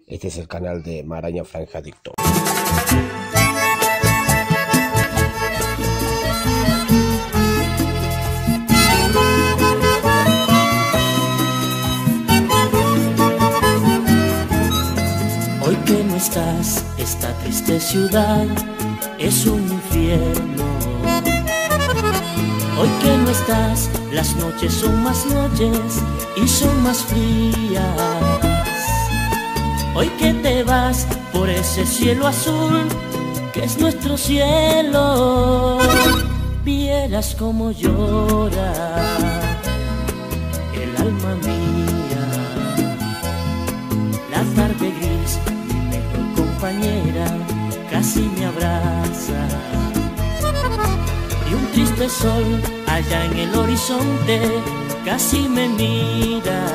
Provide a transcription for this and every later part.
Este es el canal de Maraña Franja Adicto. Hoy que no estás, esta triste ciudad es un infierno. Hoy que no estás, las noches son más noches y son más frías. Hoy que te vas por ese cielo azul que es nuestro cielo, vieras cómo llora el alma mía. La tarde gris, mi mejor compañera, casi me abraza, y un triste sol allá en el horizonte casi me mira.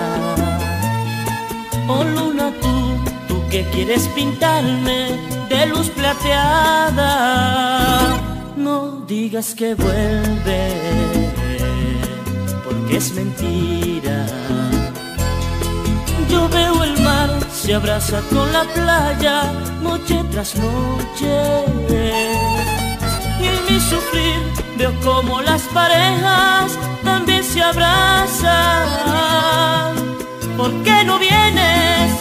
Oh luna, tú que quieres pintarme de luz plateada, no digas que vuelve, porque es mentira. Yo veo el mar, se abraza con la playa, noche tras noche, y en mi sufrir veo como las parejas también se abrazan. ¿Por qué no vienes?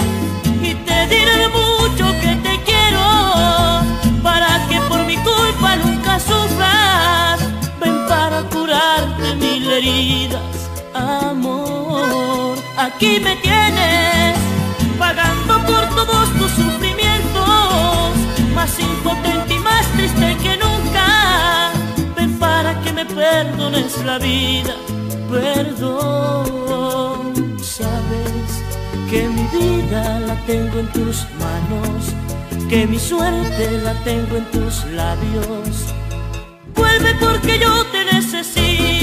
Y te diré mucho que te quiero, para que por mi culpa nunca sufras. Ven para curarte mil heridas, amor. Aquí me tienes, pagando por todos tus sufrimientos, más impotente y más triste que nunca. Ven para que me perdones la vida, perdón. Sabes que mi vida la tengo en tus manos, que mi suerte la tengo en tus labios. Vuelve porque yo te necesito.